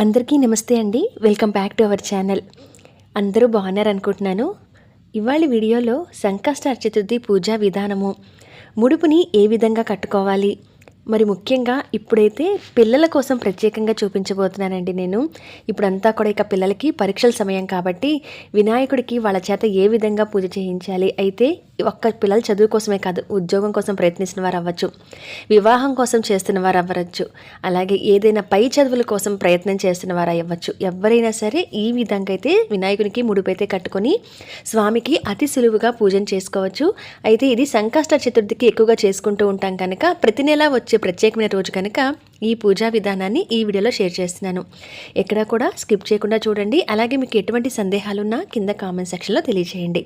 అందరికీ నమస్తే అండి. Welcome back to our channel. అందరూ బాగున్నారనుకుంటున్నాను. ఇవాళ వీడియోలో సంకష్ట చతుర్థి పూజా విధానము, ముడుపుని ఏ విధంగా కట్టుకోవాలి, మరి ముఖ్యంగా ఇప్పుడైతే పిల్లల కోసం ప్రత్యేకంగా చూపించబోతున్నానండి నేను. ఇప్పుడంతా కూడా ఇక పిల్లలకి పరీక్షల సమయం కాబట్టి వినాయకుడికి వాళ్ళ చేత ఏ విధంగా పూజ చేయించాలి. అయితే ఒక్క పిల్లల చదువు కోసమే కాదు, ఉద్యోగం కోసం ప్రయత్నిస్తున్న వారు అవ్వచ్చు, వివాహం కోసం చేస్తున్న వారు అవ్వచ్చు, అలాగే ఏదైనా పై చదువుల కోసం ప్రయత్నం చేస్తున్న వారు అవ్వచ్చు. ఎవరైనా సరే ఈ విధంగా అయితే వినాయకునికి ముడుపైతే కట్టుకొని స్వామికి అతి సులువుగా పూజన చేసుకోవచ్చు. అయితే ఇది సంకష్ట చతుర్థికి ఎక్కువగా చేసుకుంటూ ఉంటాం కనుక ప్రతి నెల వచ్చే ప్రత్యేకమైన రోజు కనుక ఈ పూజా విధానాన్ని ఈ వీడియోలో షేర్ చేస్తున్నాను. ఎక్కడా కూడా స్కిప్ చేయకుండా చూడండి. అలాగే మీకు ఎటువంటి సందేహాలున్నా కింద కామెంట్ సెక్షన్లో తెలియజేయండి.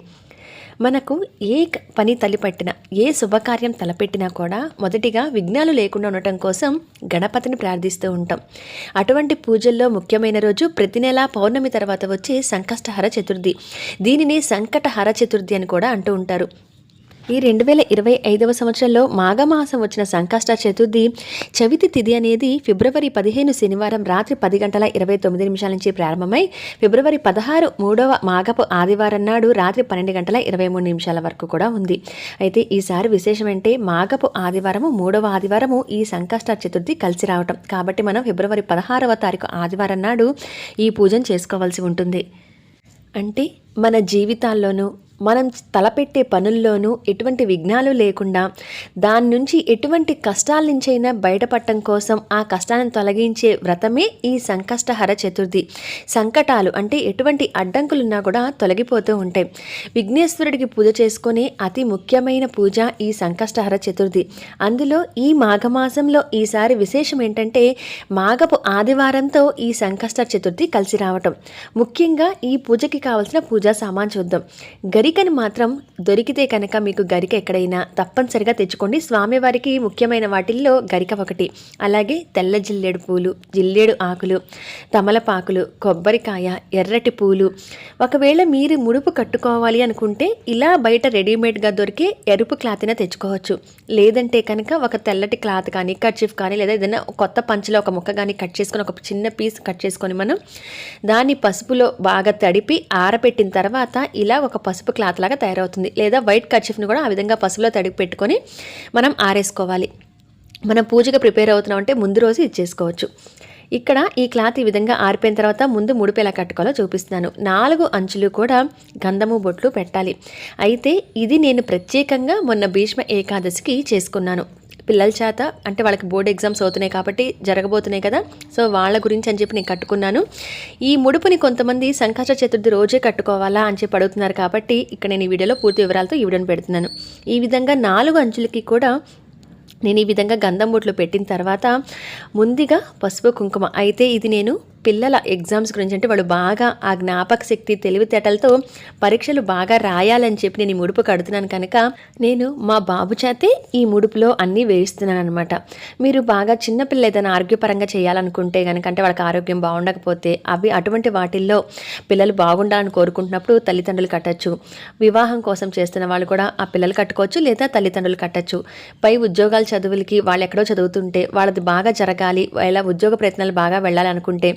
మనకు ఏ పని తలపెట్టినా, ఏ శుభకార్యం తలపెట్టినా కూడా మొదటిగా విఘ్నాలు లేకుండా ఉండటం కోసం గణపతిని ప్రార్థిస్తూ ఉంటాం. అటువంటి పూజల్లో ముఖ్యమైన రోజు ప్రతి నెల పౌర్ణమి తర్వాత వచ్చే సంకష్టహర చతుర్థి. దీనిని సంకటహర చతుర్థి అని కూడా అంటూ ఉంటారు. ఈ 2025 సంవత్సరంలో మాఘమాసం వచ్చిన సంకష్ట చతుర్థి చవితి తిథి అనేది ఫిబ్రవరి 15 శనివారం రాత్రి 10:29 నుంచి ప్రారంభమై ఫిబ్రవరి 16 మూడవ మాఘపు ఆదివారం నాడు రాత్రి 12:23 వరకు కూడా ఉంది. అయితే ఈసారి విశేషం అంటే మాఘపు ఆదివారము మూడవ ఆదివారము ఈ సంకష్ట చతుర్థి కలిసి రావటం కాబట్టి మనం ఫిబ్రవరి 16వ తారీఖు ఆదివారం నాడు ఈ పూజను చేసుకోవాల్సి ఉంటుంది. అంటే మన జీవితాల్లోనూ మనం తలపెట్టే పనుల్లోనూ ఎటువంటి విఘ్నాలు లేకుండా దాని నుంచి ఎటువంటి కష్టాల నుంచైనా బయటపడటం కోసం ఆ కష్టాలను తొలగించే వ్రతమే ఈ సంకష్టహర చతుర్థి. సంకటాలు అంటే ఎటువంటి అడ్డంకులున్నా కూడా తొలగిపోతూ ఉంటాయి. విఘ్నేశ్వరుడికి పూజ చేసుకునే అతి ముఖ్యమైన పూజ ఈ సంకష్టహర చతుర్థి. అందులో ఈ మాఘమాసంలో ఈసారి విశేషం ఏంటంటే మాఘపు ఆదివారంతో ఈ సంకష్ట చతుర్థి కలిసి రావటం. ముఖ్యంగా ఈ పూజకి కావాల్సిన పూజా సామాన్ చూద్దాం. గరికని మాత్రం దొరికితే కనుక మీకు గరిక ఎక్కడైనా తప్పనిసరిగా తెచ్చుకోండి. స్వామివారికి ముఖ్యమైన వాటిల్లో గరిక ఒకటి. అలాగే తెల్ల జిల్లేడు పూలు, జిల్లేడు ఆకులు, తమలపాకులు, కొబ్బరికాయ, ఎర్రటి పూలు. ఒకవేళ మీరు ముడుపు కట్టుకోవాలి అనుకుంటే ఇలా బయట రెడీమేడ్గా దొరికే ఎరుపు క్లాత్ని తెచ్చుకోవచ్చు. లేదంటే కనుక ఒక తెల్లటి క్లాత్ కానీ కర్చీఫ్ కానీ లేదా ఏదైనా కొత్త పంచలో ఒక ముక్క కానీ కట్ చేసుకొని ఒక చిన్న పీస్ కట్ చేసుకొని మనం దాన్ని పసుపులో బాగా తడిపి ఆరబెట్టిన తర్వాత ఇలా ఒక పసుపు క్లాత్ లాగా తయారవుతుంది. లేదా వైట్ కర్చీఫ్ని కూడా ఆ విధంగా పసుపులో తడిపి పెట్టుకొని మనం ఆరేసుకోవాలి. మనం పూజగా ప్రిపేర్ అవుతున్నాం అంటే ముందు రోజు ఇచ్చేసుకోవచ్చు. ఇక్కడ ఈ క్లాత్ ఈ విధంగా ఆరిపోయిన తర్వాత ముందు ముడుపు ఎలా కట్టుకోవాలో చూపిస్తున్నాను. 4 అంచులు కూడా గంధము బొట్లు పెట్టాలి. అయితే ఇది నేను ప్రత్యేకంగా మొన్న భీష్మ ఏకాదశికి చేసుకున్నాను. పిల్లల చేత అంటే వాళ్ళకి బోర్డు ఎగ్జామ్స్ అవుతున్నాయి కాబట్టి జరగబోతున్నాయి కదా, సో వాళ్ళ గురించి అని చెప్పి నేను కట్టుకున్నాను. ఈ ముడుపుని కొంతమంది సంకష్ట చతుర్థి రోజే కట్టుకోవాలా అని చెప్పి అడుగుతున్నారు కాబట్టి ఇక్కడ నేను ఈ వీడియోలో పూర్తి వివరాలతో ఈ వీడియోని పెడుతున్నాను. ఈ విధంగా 4 అంచులకి కూడా నేను ఈ విధంగా గంధం బొట్లు పెట్టిన తర్వాత ముందుగా పసుపు కుంకుమ. అయితే ఇది నేను పిల్లల ఎగ్జామ్స్ గురించి, అంటే వాళ్ళు బాగా ఆ జ్ఞాపక శక్తి తెలివితేటలతో పరీక్షలు బాగా రాయాలని చెప్పి నేను ఈ ముడుపు కడుతున్నాను కనుక నేను మా బాబు చేతే ఈ ముడుపులో అన్నీ వేయిస్తున్నాను అనమాట. మీరు బాగా చిన్నపిల్లలు ఏదైనా ఆరోగ్యపరంగా చేయాలనుకుంటే కనుక, అంటే వాళ్ళకి ఆరోగ్యం బాగుండకపోతే అటువంటి వాటిల్లో పిల్లలు బాగుండాలని కోరుకుంటున్నప్పుడు తల్లిదండ్రులు కట్టచ్చు. వివాహం కోసం చేస్తున్న వాళ్ళు కూడా ఆ పిల్లలు కట్టుకోవచ్చు లేదా తల్లిదండ్రులు కట్టచ్చు. పై ఉద్యోగాల చదువులకి వాళ్ళు ఎక్కడో చదువుతుంటే వాళ్ళది బాగా జరగాలి, ఇలా ఉద్యోగ ప్రయత్నాలు బాగా వెళ్ళాలనుకుంటే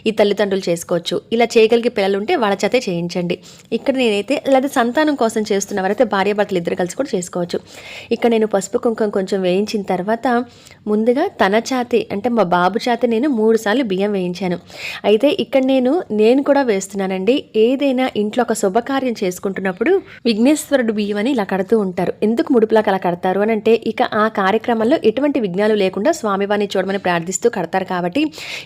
ఈ తల్లిదండ్రులు చేసుకోవచ్చు. ఇలా చేయగలిగే పిల్లలు ఉంటే వాళ్ళ చేతే చేయించండి. ఇక్కడ నేనైతే లేదా సంతానం కోసం చేస్తున్నవారైతే భార్యాభర్తలు ఇద్దరు కలిసి కూడా చేసుకోవచ్చు. ఇక్కడ నేను పసుపు కుంకుమ కొంచెం వేయించిన తర్వాత ముందుగా తన చేతే అంటే మా బాబు చేత నేను 3 సార్లు బియ్యం వేయించాను. అయితే ఇక్కడ నేను కూడా వేస్తున్నానండి. ఏదైనా ఇంట్లో ఒక శుభకార్యం చేసుకుంటున్నప్పుడు విఘ్నేశ్వరుడు బియ్యం అని ఇలా కడుతూ ఉంటారు. ఎందుకు ముడుపులాగా అలా కడతారు అని అంటే ఇక ఆ కార్యక్రమంలో ఎటువంటి విఘ్నాలు లేకుండా స్వామివారిని చూడమని ప్రార్థిస్తూ కడతారు కాబట్టి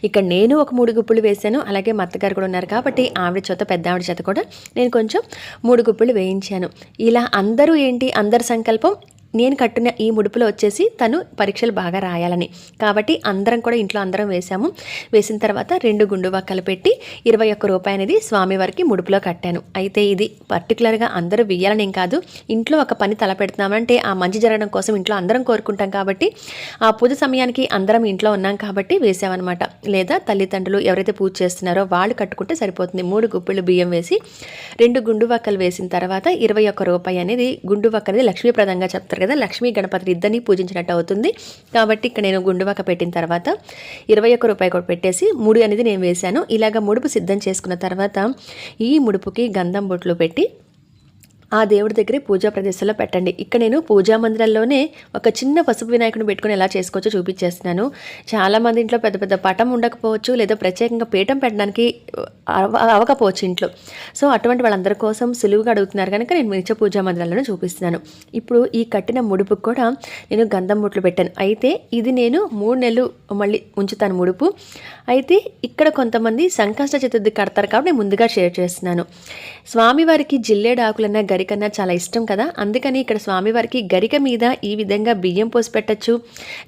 ఇక్కడ నేను ఒక 3 గుప్పులు వేసాను. అలాగే మా అత్తగారు కూడా ఉన్నారు కాబట్టి ఆవిడ చేత పెద్ద ఆవిడ చేత కూడా నేను కొంచెం 3 గుప్పులు వేయించాను. ఇలా అందరి సంకల్పం నేను కట్టిన ఈ ముడుపులో వచ్చేసి తను పరీక్షలు బాగా రాయాలని కాబట్టి అందరం కూడా ఇంట్లో అందరం వేసాము. వేసిన తర్వాత 2 గుండు వక్కలు పెట్టి 21 రూపాయి అనేది స్వామివారికి ముడుపులో కట్టాను. అయితే ఇది పర్టికులర్గా అందరూ వేయాలని ఏం కాదు, ఇంట్లో ఒక పని తలపెడుతున్నామంటే ఆ మంచి జరగడం కోసం ఇంట్లో అందరం కోరుకుంటాం కాబట్టి ఆ పూజ సమయానికి అందరం ఇంట్లో ఉన్నాం కాబట్టి వేసామన్నమాట. లేదా తల్లిదండ్రులు ఎవరైతే పూజ చేస్తున్నారో వాళ్ళు కట్టుకుంటే సరిపోతుంది. 3 గుప్పిళ్ళు బియ్యం వేసి 2 గుండు వక్కలు వేసిన తర్వాత 21 రూపాయి అనేది గుండు వక్క అనేది లక్ష్మీప్రదంగా చెప్తారు ఉంటారు కదా, లక్ష్మీ గణపతి ఇద్దరిని పూజించినట్టు అవుతుంది. కాబట్టి ఇక్కడ నేను గుండువాక పెట్టిన తర్వాత 21 రూపాయి కూడా పెట్టేసి ముడి అనేది నేను వేశాను. ఇలాగ ముడుపు సిద్ధం చేసుకున్న తర్వాత ఈ ముడుపుకి గంధం బొట్లు పెట్టి ఆ దేవుడి దగ్గరే పూజా ప్రదేశంలో పెట్టండి. ఇక్కడ నేను పూజా మందిరంలోనే ఒక చిన్న పసుపు వినాయకుడిని పెట్టుకుని ఎలా చేసుకోవచ్చో చూపించేస్తున్నాను. చాలామంది ఇంట్లో పెద్ద పెద్ద పటం ఉండకపోవచ్చు, లేదా ప్రత్యేకంగా పీఠం పెట్టడానికి అవ్వకపోవచ్చు ఇంట్లో. సో అటువంటి వాళ్ళందరి కోసం సులువుగా అడుగుతున్నారు కనుక నేను నిత్య పూజా మందిరాలను చూపిస్తున్నాను. ఇప్పుడు ఈ కట్టిన ముడుపుకు కూడా నేను గంధం బొట్లు పెట్టాను. అయితే ఇది నేను 3 నెలలు మళ్ళీ ఉంచుతాను ముడుపు. అయితే ఇక్కడ కొంతమంది సంకష్ట చతుర్థి కడతారు కాబట్టి నేను ముందుగా షేర్ చేస్తున్నాను. స్వామివారికి జిల్లేడు ఆకులన్నా గరికన్నా చాలా ఇష్టం కదా, అందుకని ఇక్కడ స్వామివారికి గరిక మీద ఈ విధంగా బియ్యం పోసి పెట్టచ్చు,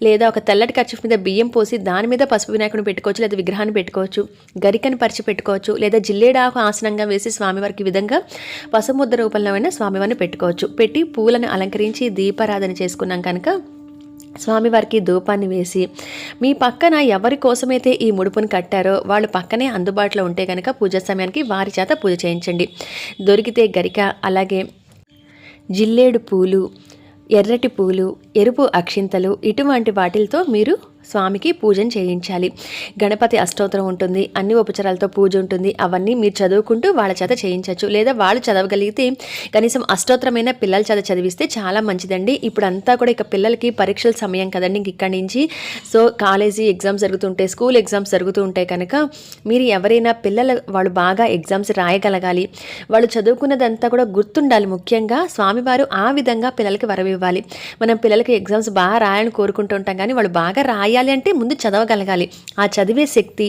లేదా ఒక తెల్లటి కర్చీఫ్ మీద బియ్యం పోసి దాని మీద పసుపు వినాయకుని పెట్టుకోవచ్చు, లేదా విగ్రహాన్ని పెట్టుకోవచ్చు, గరికని పరిచి పెట్టుకోవచ్చు, లేదా జిల్లేడాకు ఆసనంగా వేసి స్వామివారికి విధంగా పసుముద్ద రూపంలో అయినా స్వామివారిని పెట్టుకోవచ్చు. పెట్టి పూలను అలంకరించి దీపారాధన చేసుకున్నాం కనుక స్వామివారికి ధూపాన్ని వేసి మీ పక్కన ఎవరి కోసమైతే ఈ ముడుపుని కట్టారో వాళ్ళు పక్కనే అందుబాటులో ఉంటే కనుక పూజ సమయానికి వారి చేత పూజ చేయించండి. దొరికితే గరిక, అలాగే జిల్లేడు పూలు, ఎర్రటి పూలు, ఎరుపు అక్షింతలు ఇటువంటి వాటిలతో మీరు స్వామికి పూజను చేయించాలి. గణపతి అష్టోత్తరం ఉంటుంది, అన్ని ఉపచారాలతో పూజ ఉంటుంది. అవన్నీ మీరు చదువుకుంటూ వాళ్ళ చేత చేయించవచ్చు, లేదా వాళ్ళు చదవగలిగితే కనీసం అష్టోత్తరమైన పిల్లల చేత చదివిస్తే చాలా మంచిదండి. ఇప్పుడు అంతా కూడా ఇక పిల్లలకి పరీక్షల సమయం కదండి ఇంక ఇక్కడి నుంచి. సో కాలేజీ ఎగ్జామ్స్ జరుగుతుంటాయి, స్కూల్ ఎగ్జామ్స్ జరుగుతూ ఉంటాయి కనుక మీరు ఎవరైనా వాళ్ళు బాగా ఎగ్జామ్స్ రాయగలగాలి, వాళ్ళు చదువుకున్నదంతా కూడా గుర్తుండాలి. ముఖ్యంగా స్వామివారు ఆ విధంగా పిల్లలకి వరవివ్వాలి. మనం పిల్లలకి ఎగ్జామ్స్ బాగా రాయాలని కోరుకుంటూ ఉంటాం, కానీ వాళ్ళు బాగా రాయాలి అంటే ముందు చదవగలగాలి. ఆ చదివే శక్తి,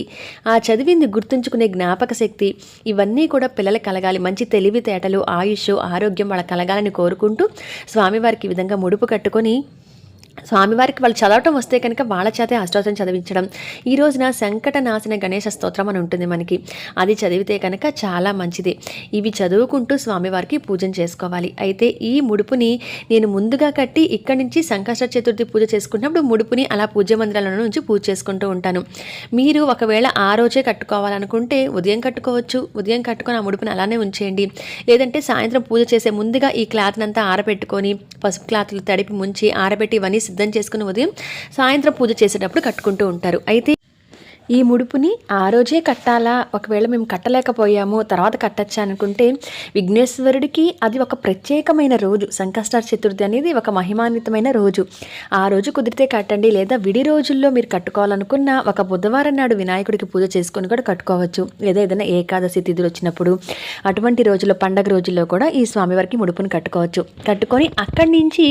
ఆ చదివింది గుర్తుంచుకునే జ్ఞాపక శక్తి, ఇవన్నీ కూడా పిల్లలకు కలగాలి. మంచి తెలివితేటలు, ఆయుష్, ఆరోగ్యం వాళ్ళకి కలగాలని కోరుకుంటూ స్వామివారికి ఈ విధంగా ముడుపు కట్టుకొని స్వామివారికి వాళ్ళు చదవటం వస్తే కనుక వాళ్ళ చేతే అష్టోత్తరం చదివించడం. ఈ రోజున సంకట నాశన గణేశ స్తోత్రం అని ఉంటుంది మనకి, అది చదివితే కనుక చాలా మంచిది. ఇవి చదువుకుంటూ స్వామివారికి పూజన చేసుకోవాలి. అయితే ఈ ముడుపుని నేను ముందుగా కట్టి ఇక్కడి నుంచి సంకష్ట చతుర్థి పూజ చేసుకున్నప్పుడు ముడుపుని అలా పూజ మందిరాల నుంచి పూజ చేసుకుంటూ ఉంటాను. మీరు ఒకవేళ ఆ రోజే కట్టుకోవాలనుకుంటే ఉదయం కట్టుకోవచ్చు, ఉదయం కట్టుకొని ఆ ముడుపుని అలానే ఉంచేయండి. లేదంటే సాయంత్రం పూజ చేసే ముందుగా ఈ క్లాత్ని అంతా ఆరబెట్టుకొని పసుపు క్లాత్లు తడిపి ముంచి ఆరబెట్టి ఇవన్నీ సిద్ధం చేసుకుని ఉదయం సాయంత్రం పూజ చేసేటప్పుడు కట్టుకుంటూ ఉంటారు. అయితే ఈ ముడుపుని ఆ రోజే కట్టాలా, ఒకవేళ మేము కట్టలేకపోయాము తర్వాత కట్టచ్చా అనుకుంటే విఘ్నేశ్వరుడికి అది ఒక ప్రత్యేకమైన రోజు. సంకష్ట చతుర్థి అనేది ఒక మహిమాన్వితమైన రోజు. ఆ రోజు కుదిరితే కట్టండి, లేదా విడి రోజుల్లో మీరు కట్టుకోవాలనుకున్న ఒక బుధవారం నాడు వినాయకుడికి పూజ చేసుకొని కూడా కట్టుకోవచ్చు, లేదా ఏదైనా ఏకాదశి తిథులు వచ్చినప్పుడు అటువంటి రోజుల్లో, పండగ రోజుల్లో కూడా ఈ స్వామివారికి ముడుపుని కట్టుకోవచ్చు. కట్టుకొని అక్కడి నుంచి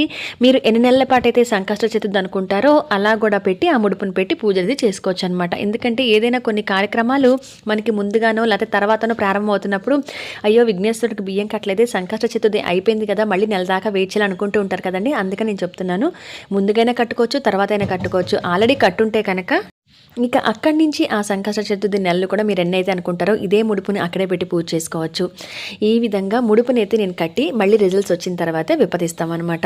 మీరు ఎన్ని నెలల పాటు అయితే సంకష్ట చతుర్థి అనుకుంటారో అలా కూడా పెట్టి ఆ ముడుపుని పెట్టి పూజ అనేది చేసుకోవచ్చు అనమాట. ఎందుకంటే ఏదైనా కొన్ని కార్యక్రమాలు మనకి ముందుగానో లేకపోతే తర్వాతనో ప్రారంభమవుతున్నప్పుడు అయ్యో విఘ్నేశ్వరుడికి బియ్యం కట్టలేదే, సంకష్ట చతుర్థి అయిపోయింది కదా, మళ్ళీ నెల దాకా వెయిట్ చేయాలి అనుకుంటూ ఉంటారు కదండి. అందుకని నేను చెప్తున్నాను, ముందుగైనా కట్టుకోవచ్చు, తర్వాత అయినా కట్టుకోవచ్చు. ఆల్రెడీ కట్టుంటే కనుక ఇక అక్కడి నుంచి ఆ సంకష్ట చతుర్థి నెలలు కూడా మీరు ఎన్నైతే అనుకుంటారో ఇదే ముడుపుని అక్కడే పెట్టి పూజ చేసుకోవచ్చు. ఈ విధంగా ముడుపుని అయితే నేను కట్టి మళ్ళీ రిజల్ట్స్ వచ్చిన తర్వాతే విప్పతిస్తామన్నమాట.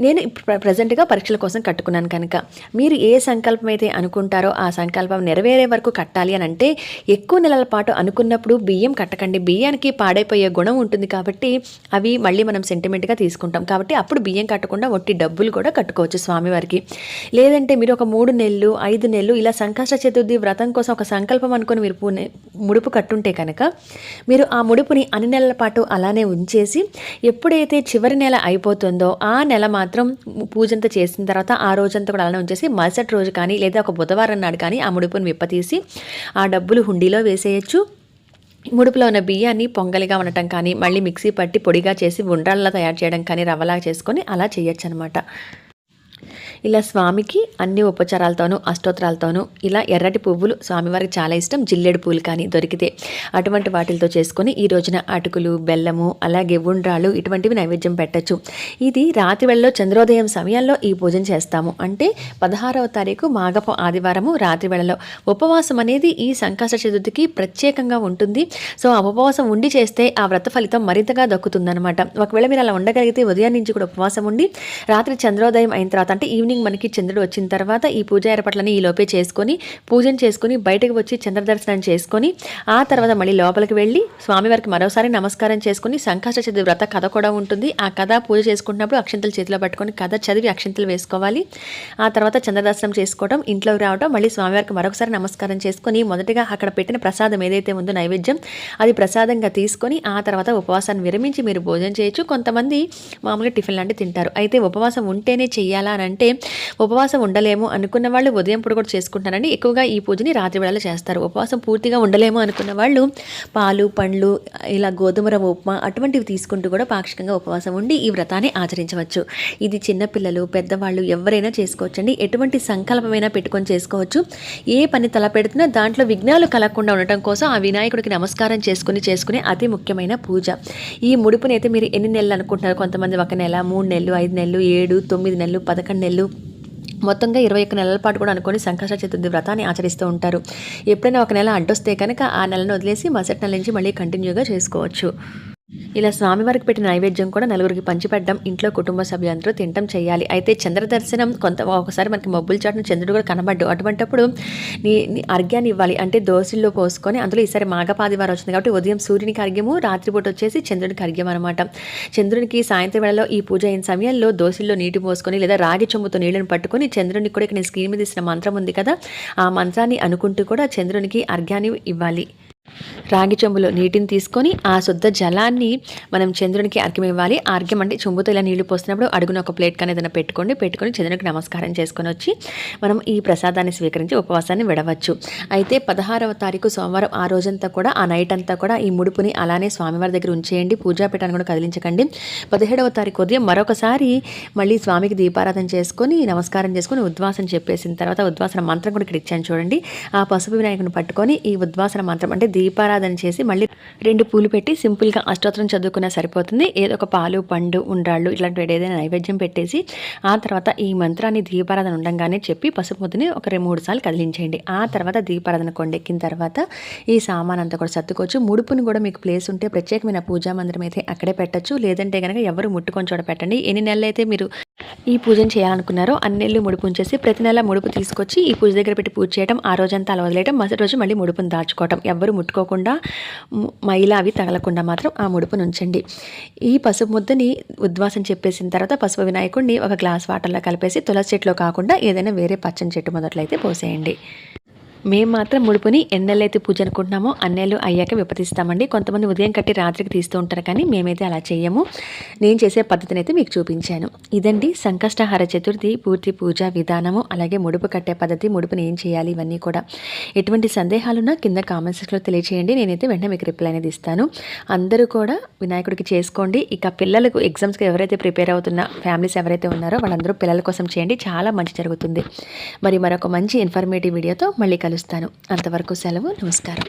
నేను ప్రజెంట్గా పరీక్షల కోసం కట్టుకున్నాను కనుక మీరు ఏ సంకల్పం అయితే అనుకుంటారో ఆ సంకల్పం నెరవేరే వరకు కట్టాలి అని అంటే ఎక్కువ నెలల పాటు అనుకున్నప్పుడు బియ్యం కట్టకండి. బియ్యానికి పాడైపోయే గుణం ఉంటుంది కాబట్టి అవి మళ్ళీ మనం సెంటిమెంట్గా తీసుకుంటాం. కాబట్టి అప్పుడు బియ్యం కట్టకుండా ఒట్టి డబ్బులు కూడా కట్టుకోవచ్చు స్వామివారికి. లేదంటే మీరు ఒక 3 నెలలు 5 నెలలు ఇలా సంకష్ట చతుర్థి వ్రతం కోసం ఒక సంకల్పం అనుకుని మీరు ముడుపు కట్టుంటే కనుక మీరు ఆ ముడుపుని అన్ని నెలల పాటు అలానే ఉంచేసి ఎప్పుడైతే చివరి నెల అయిపోతుందో ఆ నెల మాత్రం పూజంతా చేసిన తర్వాత ఆ రోజంతా కూడా అలానే ఉంచేసి మరుసటి రోజు కానీ లేదా ఒక బుధవారం నాడు కానీ ఆ ముడుపుని విప్పతీసి ఆ డబ్బులు హుండీలో వేసేయచ్చు. ముడుపులో ఉన్న బియ్యాన్ని పొంగలిగా ఉండటం కానీ, మళ్ళీ మిక్సీ పట్టి పొడిగా చేసి ఉండ్రాళ్ళలా తయారు చేయడం కానీ, రవ్వలాగా చేసుకొని అలా చేయొచ్చు అనమాట. ఇలా స్వామికి అన్ని ఉపచారాలతోనూ అష్టోత్తరాలతోనూ ఇలా ఎర్రటి పువ్వులు స్వామివారికి చాలా ఇష్టం, జిల్లేడు పూలు కానీ దొరికితే అటువంటి వాటితో చేసుకొని ఈ రోజున అటుకులు, బెల్లము, అలాగే ఉండ్రాళ్ళు ఇటువంటివి నైవేద్యం పెట్టచ్చు. ఇది రాత్రి వేళలో చంద్రోదయం సమయంలో ఈ పూజన చేస్తాము. అంటే 16వ తారీఖు మాఘపు ఆదివారము రాత్రి వేళలో ఉపవాసం అనేది ఈ సంకష్ట చతుర్థికి ప్రత్యేకంగా ఉంటుంది. సో ఆ ఉపవాసం ఉండి చేస్తే ఆ వ్రత ఫలితం మరింతగా దక్కుతుందన్నమాట. ఒకవేళ మీరు అలా ఉండగలిగితే ఉదయం నుంచి కూడా ఉపవాసం ఉండి రాత్రి చంద్రోదయం అయిన తర్వాత అంటే ఈవినింగ్ ఈవినింగ్ మనకి చంద్రుడు వచ్చిన తర్వాత ఈ పూజా ఏర్పాట్లని ఈ లోపే చేసుకొని పూజను చేసుకొని బయటకు వచ్చి చంద్ర దర్శనం చేసుకొని ఆ తర్వాత మళ్ళీ లోపలికి వెళ్ళి స్వామివారికి మరోసారి నమస్కారం చేసుకుని సంకష్ట చతుర్థి వ్రత కథ కూడా ఉంటుంది. ఆ కథ పూజ చేసుకుంటున్నప్పుడు అక్షంతలు చేతిలో పట్టుకొని కథ చదివి అక్షంతలు వేసుకోవాలి. ఆ తర్వాత చంద్రదర్శనం చేసుకోవడం, ఇంట్లోకి రావడం, మళ్ళీ స్వామివారికి మరొకసారి నమస్కారం చేసుకొని మొదటగా అక్కడ పెట్టిన ప్రసాదం ఏదైతే ఉందో నైవేద్యం అది ప్రసాదంగా తీసుకొని ఆ తర్వాత ఉపవాసాన్ని విరమించి మీరు భోజనం చేయొచ్చు. కొంతమంది మామూలుగా టిఫిన్ లాంటివి తింటారు. అయితే ఉపవాసం ఉంటేనే చెయ్యాలా అని అంటే ఉపవాసం ఉండలేము అనుకున్న వాళ్ళు ఉదయం పూట కూడా చేసుకుంటారండి. ఎక్కువగా ఈ పూజని రాత్రి వేళలో చేస్తారు. ఉపవాసం పూర్తిగా ఉండలేము అనుకున్న వాళ్ళు పాలు, పండ్లు, ఇలా గోధుమ రవ్వ ఉప్మా అటువంటివి తీసుకుంటూ కూడా పాక్షికంగా ఉపవాసం ఉండి ఈ వ్రతాన్ని ఆచరించవచ్చు. ఇది చిన్నపిల్లలు, పెద్దవాళ్ళు ఎవరైనా చేసుకోవచ్చండి. ఎటువంటి సంకల్పమైనా పెట్టుకొని చేసుకోవచ్చు. ఏ పని తలపెడుతున్నా దాంట్లో విఘ్నాలు కలగకుండా ఉండటం కోసం ఆ వినాయకుడికి నమస్కారం చేసుకునే అతి ముఖ్యమైన పూజ. ఈ ముడుపుని అయితే మీరు ఎన్ని నెలలు అనుకుంటున్నారు? కొంతమంది 1 నెల, 3 నెలలు, 5 నెలలు, 7, 9 నెలలు, 11 నెలలు, మొత్తంగా 21 నెలల పాటు కూడా అనుకొని సంకష్ట చతుర్థి వ్రతాన్ని ఆచరిస్తూ ఉంటారు. ఎప్పుడైనా 1 నెల అడ్డొస్తే కనుక ఆ నెలను వదిలేసి మరుసటి నెల నుంచి మళ్ళీ కంటిన్యూగా చేసుకోవచ్చు. ఇలా స్వామివారికి పెట్టిన నైవేద్యం కూడా నలుగురికి పంచిపెట్టడం, ఇంట్లో కుటుంబ సభ్యులందరూ తినటం చేయాలి. అయితే చంద్ర దర్శనం ఒకసారి మనకి మబ్బుల చాటున చంద్రుడు కూడా కనబడ్డు. అటువంటప్పుడు నీ అర్ఘ్యాన్ని ఇవ్వాలి. అంటే దోశల్లో పోసుకొని, అందులో ఈసారి మాఘపాదివారం వచ్చింది కాబట్టి ఉదయం సూర్యునికి అర్ఘ్యము, రాత్రిపూట వచ్చేసి చంద్రుడికి అర్ఘ్యం అనమాట. చంద్రునికి సాయంత్రం వేళలో ఈ పూజ అయిన సమయంలో దోశల్లో నీటి పోసుకొని లేదా రాగి చెంబుతో నీళ్ళని పట్టుకొని చంద్రునికి కూడా ఇక్కడ నేను స్క్రీన్ మీద ఇచ్చిన మంత్రం ఉంది కదా, ఆ మంత్రాన్ని అనుకుంటూ కూడా చంద్రునికి అర్ఘ్యాన్ని ఇవ్వాలి. రాగి చెంబులో నీటిని తీసుకొని ఆ శుద్ధ జలాన్ని మనం చంద్రునికి అర్ఘ్యం ఇవ్వాలి. అర్ఘ్యం అంటే చెంబుతో ఇలా నీళ్లు పోస్తున్నప్పుడు అడుగున ఒక ప్లేట్ కానీ ఏదైనా పెట్టుకొని చంద్రునికి నమస్కారం చేసుకొని వచ్చి మనం ఈ ప్రసాదాన్ని స్వీకరించి ఉపవాసాన్ని విడవచ్చు. అయితే 16వ తారీఖు సోమవారం ఆ రోజంతా కూడా, ఆ నైట్ అంతా కూడా ఈ ముడుపుని అలానే స్వామివారి దగ్గర ఉంచేయండి. పూజాపీఠాన్ని కూడా కదిలించకండి. 17వ తారీఖు ఉదయం మరొకసారి మళ్ళీ స్వామికి దీపారాధన చేసుకొని నమస్కారం చేసుకొని ఉద్వాసన చెప్పేసిన తర్వాత ఉద్వాసన మంత్రం కూడా ఇక్కడ ఇచ్చాను చూడండి. ఆ పసుపు వినాయకుని పట్టుకొని ఈ ఉద్వాసన మంత్రం అంటే దీపారాధన చేసి మళ్ళీ 2 పూలు పెట్టి సింపుల్గా అష్టోత్తరం చదువుకున్నా సరిపోతుంది. ఏదో ఒక పాలు, పండు, ఉండ్రాళ్ళు ఇట్లాంటి ఏదైనా నైవేద్యం పెట్టేసి ఆ తర్వాత ఈ మంత్రాన్ని దీపారాధన ఉండంగానే చెప్పి పసుపు ముద్దని ఒక 2-3 సార్లు కదిలించేయండి. ఆ తర్వాత దీపారాధన కొండెక్కిన తర్వాత ఈ సామాన్ అంతా కూడా సర్దుకోవచ్చు. ముడుపుని కూడా మీకు ప్లేస్ ఉంటే ప్రత్యేకమైన పూజా మందిరం అయితే అక్కడే పెట్టచ్చు. లేదంటే కనుక ఎవరు ముట్టుకొని చోట పెట్టండి. ఎన్ని నెలలు అయితే మీరు ఈ పూజను చేయాలనుకున్నారో అన్ని నెలలు ముడుపు ఉంచేసి ప్రతి నెల ముడుపు తీసుకొచ్చి ఈ పూజ దగ్గర పెట్టి పూజ చేయడం, ఆ రోజంతా అలా వదిలేయడం, మరుసటి రోజు మళ్ళీ ముడుపును దాచుకోవటం. ఎవ్వరు ముట్టుకోకుండా మైలా అవి తగలకుండా మాత్రం ఆ ముడుపును ఉంచండి. ఈ పసుపు ముద్దని ఉద్వాసం చెప్పేసిన తర్వాత పసుపు వినాయకుడిని ఒక గ్లాస్ వాటర్లో కలిపేసి తులసి చెట్లో కాకుండా ఏదైనా వేరే పచ్చని చెట్టు మొదట్లో అయితే పోసేయండి. మేము మాత్రం ముడుపుని ఎన్నెళ్ళైతే పూజ అనుకుంటున్నామో అన్నేళ్ళు అయ్యాక విపతిస్తామండి. కొంతమంది ఉదయం కట్టి రాత్రికి తీస్తూ ఉంటారు, కానీ మేమైతే అలా చేయము. నేను చేసే పద్ధతిని అయితే మీకు చూపించాను. ఇదండి సంకష్టహార చతుర్థి పూర్తి పూజా విధానము, అలాగే ముడుపు కట్టే పద్ధతి, ముడుపుని ఏం చేయాలి, ఇవన్నీ కూడా. ఎటువంటి సందేహాలున్నా కింద కామెంట్ సెక్షన్లో తెలియచేయండి. నేనైతే వెంటనే మీకు రిప్లై అనేది ఇస్తాను. అందరూ కూడా వినాయకుడికి చేసుకోండి. ఇక పిల్లలకు ఎగ్జామ్స్కి ఎవరైతే ప్రిపేర్ అవుతున్న ఫ్యామిలీస్ ఎవరైతే ఉన్నారో వాళ్ళందరూ పిల్లల కోసం చేయండి. చాలా మంచి జరుగుతుంది. మరి మరొక మంచి ఇన్ఫర్మేటివ్ వీడియోతో మళ్ళీ కలుస్తాను. అంతవరకు సెలవు. నమస్కారం.